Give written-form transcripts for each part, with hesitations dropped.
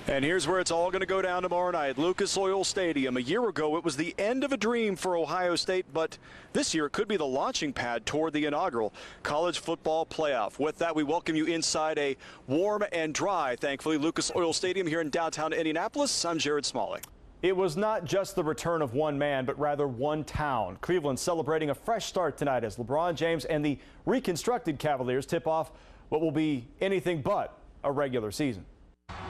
And here's where it's all going to go down tomorrow night. Lucas Oil Stadium. A year ago, it was the end of a dream for Ohio State, but this year it could be the launching pad toward the inaugural college football playoff. With that, we welcome you inside a warm and dry, thankfully, Lucas Oil Stadium here in downtown Indianapolis. I'm Jared Smalley. It was not just the return of one man, but rather one town. Cleveland celebrating a fresh start tonight as LeBron James and the reconstructed Cavaliers tip off what will be anything but a regular season. Number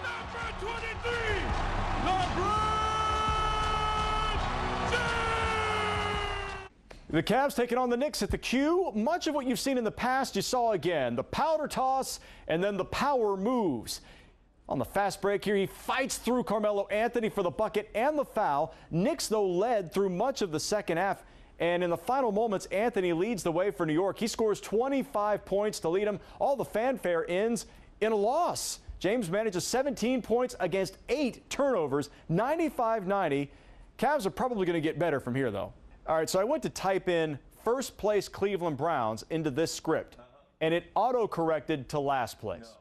23, LeBron James! The Cavs taking on the Knicks at the Q. Much of what you've seen in the past you saw again. The powder toss and then the power moves. On the fast break here, he fights through Carmelo Anthony for the bucket and the foul. Knicks, though, led through much of the second half. And in the final moments, Anthony leads the way for New York. He scores 25 points to lead him. All the fanfare ends in a loss. James manages 17 points against 8 turnovers, 95-90. Cavs are probably going to get better from here, though. All right, so I went to type in first place Cleveland Browns into this script, and it auto-corrected to last place.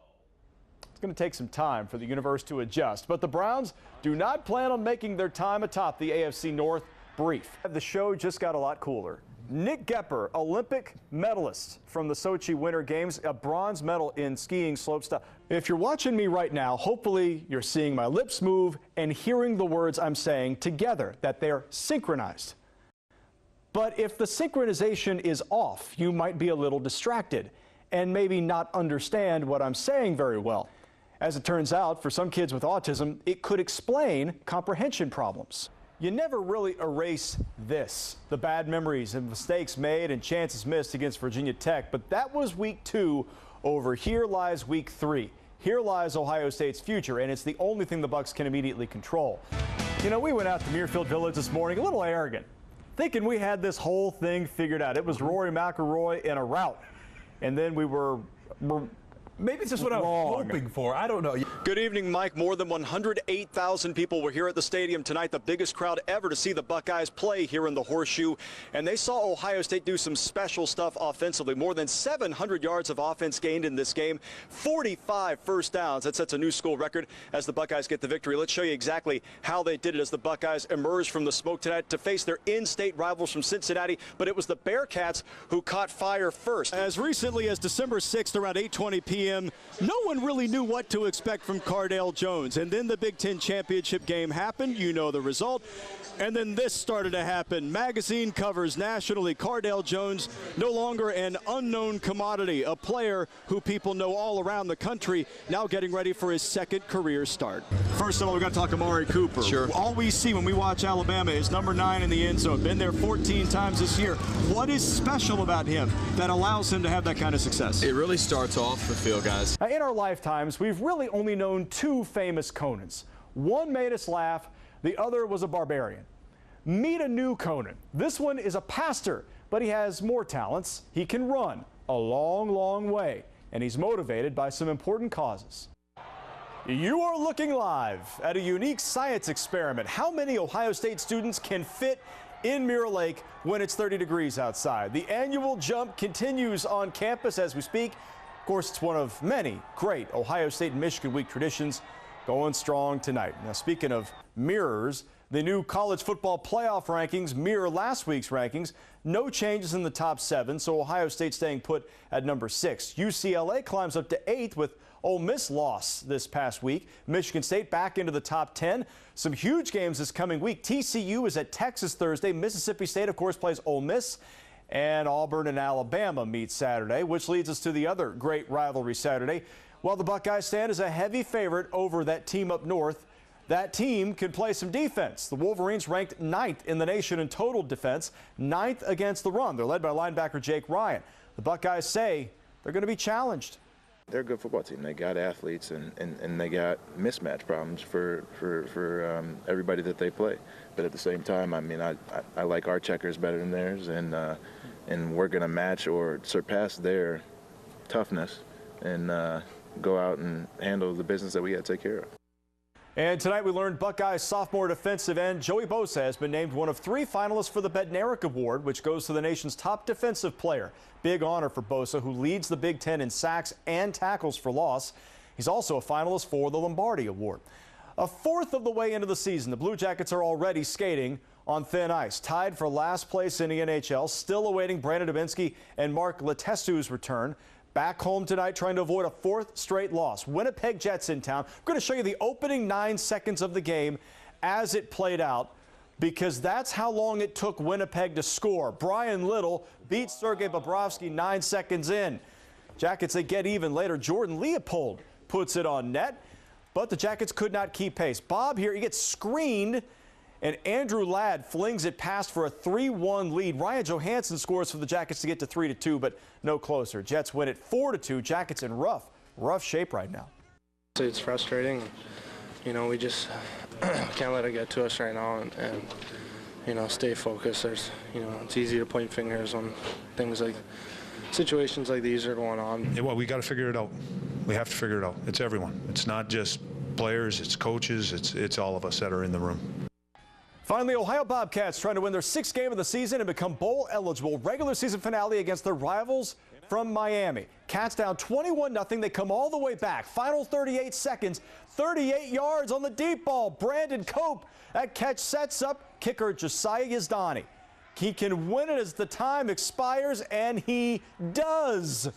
It's going to take some time for the universe to adjust, but the Browns do not plan on making their time atop the AFC North brief. The show just got a lot cooler. Nick Gepper, Olympic medalist from the Sochi Winter Games, a bronze medal in skiing slopestyle. If you're watching me right now, hopefully you're seeing my lips move and hearing the words I'm saying together, that they're synchronized. But if the synchronization is off, you might be a little distracted and maybe not understand what I'm saying very well. As it turns out, for some kids with autism, it could explain comprehension problems. You never really erase this, the bad memories and mistakes made and chances missed against Virginia Tech, but that was week 2 over here lies week 3. Here lies Ohio State's future, and it's the only thing the Bucs can immediately control. You know, we went out to Muirfield Village this morning a little arrogant, thinking we had this whole thing figured out. It was Rory McIlroy in a rout, and then we were maybe it's just what I was hoping for. I don't know. Good evening, Mike. More than 108,000 people were here at the stadium tonight, the biggest crowd ever to see the Buckeyes play here in the Horseshoe. And they saw Ohio State do some special stuff offensively. More than 700 yards of offense gained in this game, 45 first downs. That sets a new school record as the Buckeyes get the victory. Let's show you exactly how they did it as the Buckeyes emerged from the smoke tonight to face their in-state rivals from Cincinnati. But it was the Bearcats who caught fire first. As recently as December 6th, around 8:20 p.m., no one really knew what to expect from Cardale Jones. And then the Big Ten championship game happened. You know the result. And then this started to happen. Magazine covers nationally. Cardale Jones, no longer an unknown commodity, a player who people know all around the country, now getting ready for his second career start. First of all, we've got to talk Amari Cooper. Sure. All we see when we watch Alabama is number 9 in the end zone. Been there 14 times this year. What is special about him that allows him to have that kind of success? It really starts off the field, guys. In our lifetimes, we've really only known 2 famous Conans. One made us laugh, the other was a barbarian. Meet a new Conan. This one is a pastor, but he has more talents. He can run a long, long way, and he's motivated by some important causes. You are looking live at a unique science experiment. How many Ohio State students can fit in Mirror Lake when it's 30 degrees outside? The annual jump continues on campus as we speak. Of course, it's one of many great Ohio State and Michigan Week traditions going strong tonight. Now, speaking of mirrors, the new college football playoff rankings mirror last week's rankings. No changes in the top 7, so Ohio State staying put at number 6. UCLA climbs up to 8th with Ole Miss loss this past week. Michigan State back into the top 10. Some huge games this coming week. TCU is at Texas Thursday. Mississippi State, of course, plays Ole Miss. And Auburn and Alabama meet Saturday, which leads us to the other great rivalry Saturday. While the Buckeyes stand as a heavy favorite over that team up north, that team can play some defense. The Wolverines ranked 9th in the nation in total defense, 9th against the run. They're led by linebacker Jake Ryan. The Buckeyes say they're going to be challenged. They're a good football team. They got athletes and they got mismatch problems for everybody that they play. But at the same time, I mean, I like our checkers better than theirs, and we're going to match or surpass their toughness and go out and handle the business that we got to take care of. And tonight we learned Buckeyes sophomore defensive end Joey Bosa has been named one of 3 finalists for the Bednarik Award, which goes to the nation's top defensive player. Big honor for Bosa, who leads the Big Ten in sacks and tackles for loss. He's also a finalist for the Lombardi Award. A fourth of the way into the season, the Blue Jackets are already skating on thin ice, tied for last place in the NHL, still awaiting Brandon Dubinsky and Mark Letestu's return. Back home tonight, trying to avoid a fourth straight loss. Winnipeg Jets in town. We're going to show you the opening 9 seconds of the game as it played out, because that's how long it took Winnipeg to score. Brian Little beat Sergei Bobrovsky 9 seconds in. Jackets, they get even later. Jordan Leopold puts it on net, but the Jackets could not keep pace. Bob here, he gets screened, and Andrew Ladd flings it past for a 3-1 lead. Ryan Johansson scores for the Jackets to get to 3-2, but no closer. Jets win it 4-2. Jackets in rough shape right now. It's frustrating. You know, we just can't let it get to us right now, and you know, stay focused. It's easy to point fingers when situations like these are going on. Well, we got to figure it out. We have to figure it out. It's everyone. It's not just players, it's coaches, it's all of us that are in the room. Finally, Ohio Bobcats trying to win their 6th game of the season and become bowl eligible. Regular season finale against their rivals from Miami. Cats down 21-0. They come all the way back. Final 38 seconds, 38 yards on the deep ball. Brandon Cope, that catch sets up kicker Josiah Yazdani. He can win it as the time expires, and he does.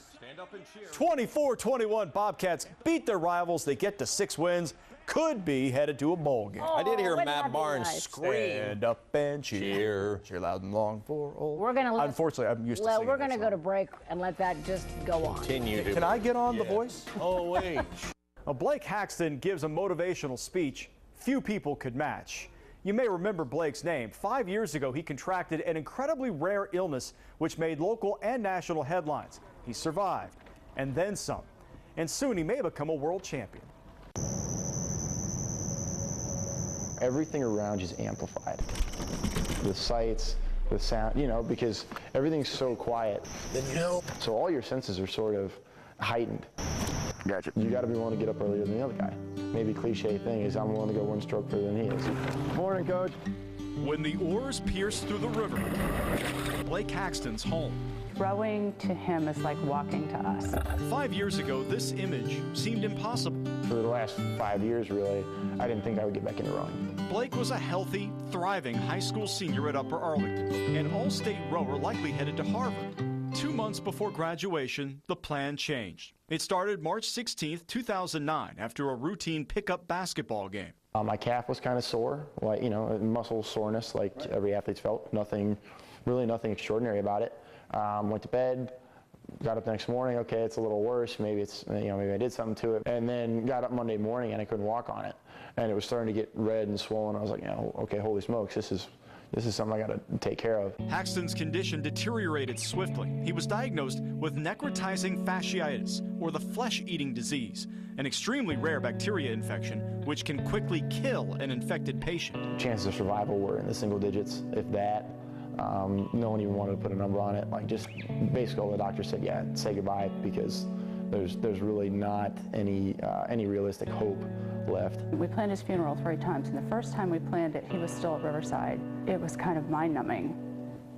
24-21, Bobcats beat their rivals. They get to 6 wins. Could be headed to a bowl game. I did hear Matt Barnes scream. Stand up and cheer. Cheer loud and long for old. We're gonna Unfortunately, I'm used to singing we're going to that go to song. break and let that just go on. Can I get on The Voice? Oh, wait. Well, Blake Haxton gives a motivational speech few people could match. You may remember Blake's name. 5 years ago, he contracted an incredibly rare illness which made local and national headlines. He survived, and then some. And soon he may become a world champion. Everything around you is amplified. The sights, the sound, you know, because everything's so quiet. So all your senses are sort of heightened. Gotcha. You got to be willing to get up earlier than the other guy. Maybe cliche thing is I'm willing to go 1 stroke further than he is. Morning, Coach. When the oars pierce through the river, Blake Haxton's home. Rowing to him is like walking to us. 5 years ago, this image seemed impossible. For the last 5 years, really, I didn't think I would get back into rowing. Blake was a healthy, thriving high school senior at Upper Arlington, an all-state rower likely headed to Harvard. 2 months before graduation, the plan changed. It started March 16, 2009, after a routine pickup basketball game. My calf was kind of sore, like, you know, muscle soreness like every athlete's felt. Really nothing extraordinary about it. Went to bed, got up the next morning, okay, it's a little worse, maybe maybe I did something to it. And then got up Monday morning and I couldn't walk on it. And it was starting to get red and swollen. I was like, okay, holy smokes, this is something I got to take care of. Haxton's condition deteriorated swiftly. He was diagnosed with necrotizing fasciitis, or the flesh-eating disease, an extremely rare bacteria infection which can quickly kill an infected patient. Chances of survival were in the single digits, if that. No one even wanted to put a number on it. Like, just basically all the doctor said, yeah, say goodbye, because there's really not any realistic hope left. We planned his funeral 3 times, and the first time we planned it, he was still at Riverside. It was kind of mind-numbing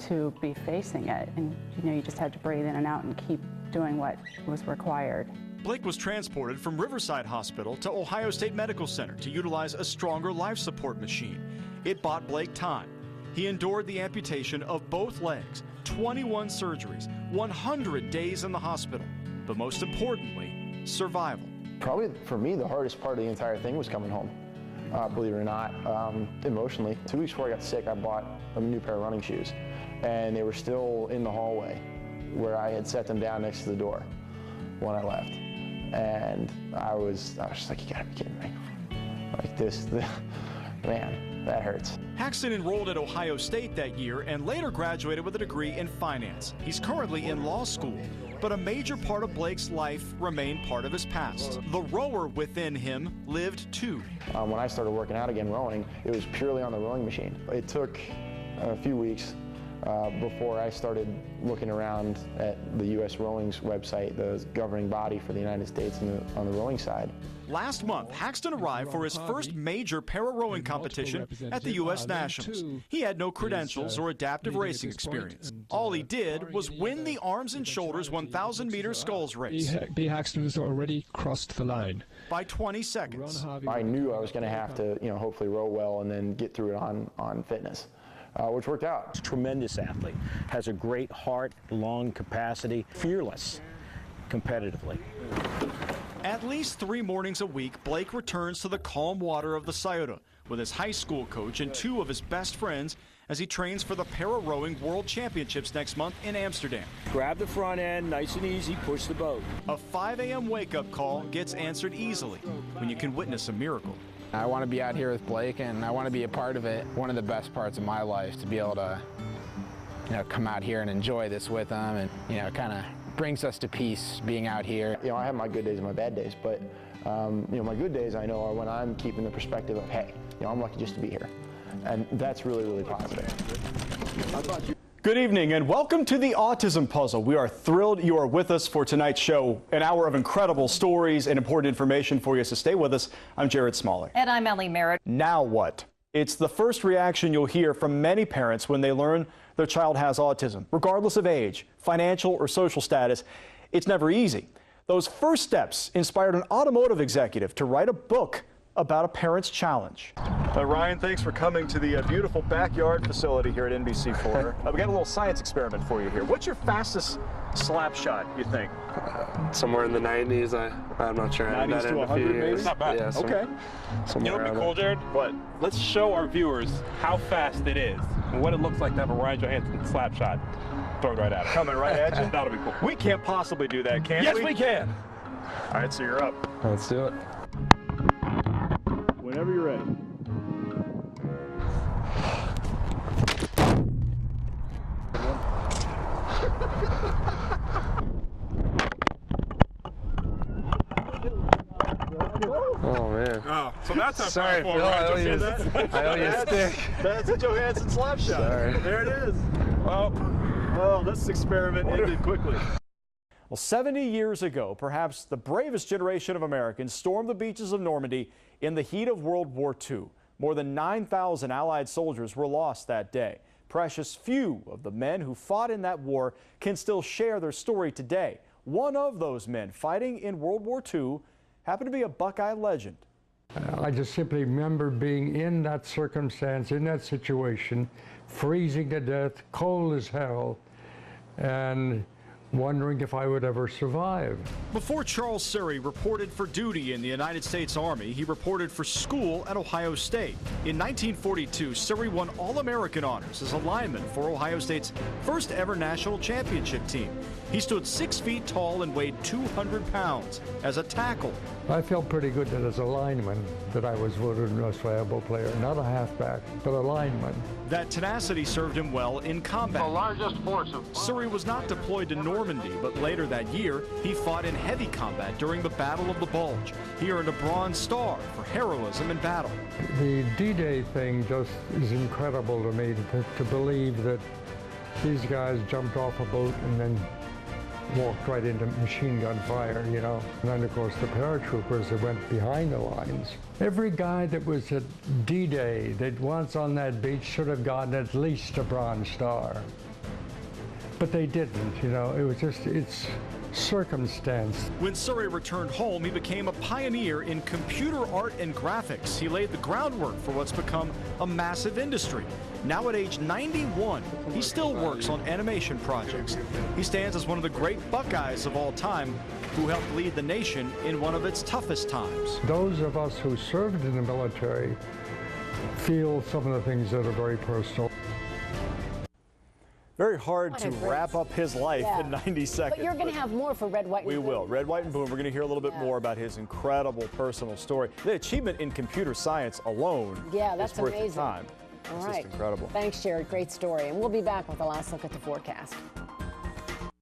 to be facing it, and you just had to breathe in and out and keep doing what was required. Blake was transported from Riverside Hospital to Ohio State Medical Center to utilize a stronger life support machine. It bought Blake time. He endured the amputation of both legs, 21 surgeries, 100 days in the hospital, but most importantly, survival. Probably for me, the hardest part of the entire thing was coming home, believe it or not, emotionally. 2 weeks before I got sick, I bought a new pair of running shoes, and they were still in the hallway where I had set them down next to the door when I left. And I was just like, you gotta be kidding me. Like this, man, that hurts. Haxton enrolled at Ohio State that year and later graduated with a degree in finance. He's currently in law school, but a major part of Blake's life remained part of his past. The rower within him lived too. When I started working out again rowing, it was purely on the rowing machine. It took a few weeks before I started looking around at the U.S. Rowing's website, the governing body for the United States on the rowing side. Last month, Haxton arrived for his first major para-rowing competition at the U.S. Nationals. He had no credentials or adaptive racing experience. All he did was win the Arms and Shoulders 1,000-meter sculls race. B. Haxton has already crossed the line. by 20 seconds. I knew I was going to have to, hopefully row well and then get through it on fitness, which worked out. Tremendous athlete, has a great heart, lung capacity, fearless competitively. At least 3 mornings a week, Blake returns to the calm water of the Scioto with his high school coach and 2 of his best friends as he trains for the para-rowing World Championships next month in Amsterdam. Grab the front end, nice and easy, push the boat. A 5 a.m. wake-up call gets answered easily when you can witness a miracle. I want to be out here with Blake, and I want to be a part of it. One of the best parts of my life, to be able to, come out here and enjoy this with him, and, kind of brings us to peace being out here. I have my good days and my bad days, but, my good days I know are when I'm keeping the perspective of, hey, I'm lucky just to be here. And that's really, really positive. Good evening and welcome to the Autism Puzzle. We are thrilled you are with us for tonight's show. An hour of incredible stories and important information for you, so stay with us. I'm Jared Smalley. And I'm Ellie Merritt. Now what? It's the first reaction you'll hear from many parents when they learn their child has autism. Regardless of age, financial, or social status, it's never easy. Those first steps inspired an automotive executive to write a book about a parent's challenge. Ryan, thanks for coming to the beautiful backyard facility here at NBC4. We got a little science experiment for you here. What's your fastest slap shot, you think? Somewhere in the 90s. I'm not sure. 90s to 100 maybe? It's not bad. Yeah, okay. You know what'd be cool, Jared? What? Let's show our viewers how fast it is and what it looks like to have a Ryan Johansson slap shot thrown right at him. Coming right at you? That'll be cool. We can't possibly do that, can we? Yes, we can. All right, so you're up. Let's do it. Whenever you're ready. Oh man. Oh, so that's how Sorry, far Phil, I owe you Johansson. a stick. That's a Johansson slap shot. Sorry. There it is. Well, this experiment ended quickly. Well, 70 years ago, perhaps the bravest generation of Americans stormed the beaches of Normandy in the heat of World War II. More than 9,000 Allied soldiers were lost that day. Precious few of the men who fought in that war can still share their story today. One of those men fighting in World War II happened to be a Buckeye legend. I just simply remember being in that circumstance, in that situation, freezing to death, cold as hell, and wondering if I would ever survive. Before Charles Surrey reported for duty in the United States Army, he reported for school at Ohio State. In 1942, Surrey won All-American honors as a lineman for Ohio State's first ever national championship team. He stood 6 feet tall and weighed 200 pounds as a tackle. I felt pretty good that as a lineman that I was voted the most valuable player, not a halfback, but a lineman. That tenacity served him well in combat. The largest force of... Surrey was not deployed to Normandy, but later that year, he fought in heavy combat during the Battle of the Bulge. He earned a Bronze Star for heroism in battle. The D-Day thing just is incredible to me, to believe that these guys jumped off a boat and then walked right into machine gun fire, And then, of course, the paratroopers that went behind the lines. Every guy that was at D-Day that once on that beach should have gotten at least a Bronze Star. But they didn't, It was just, it's circumstance. When Surrey returned home, he became a pioneer in computer art and graphics. He laid the groundwork for what's become a massive industry. Now at age 91, he still works on animation projects. He stands as one of the great Buckeyes of all time who helped lead the nation in one of its toughest times. Those of us who served in the military feel some of the things that are very personal. Very hard to wrap up his life in 90 seconds. But you're going to have more for Red, White, and Boom. We will. Red, White, and Boom. We're going to hear a little bit more about his incredible personal story. The achievement in computer science alone that's is worth amazing. the time. All it's right. just incredible. Thanks, Jared. Great story. And we'll be back with the last look at the forecast.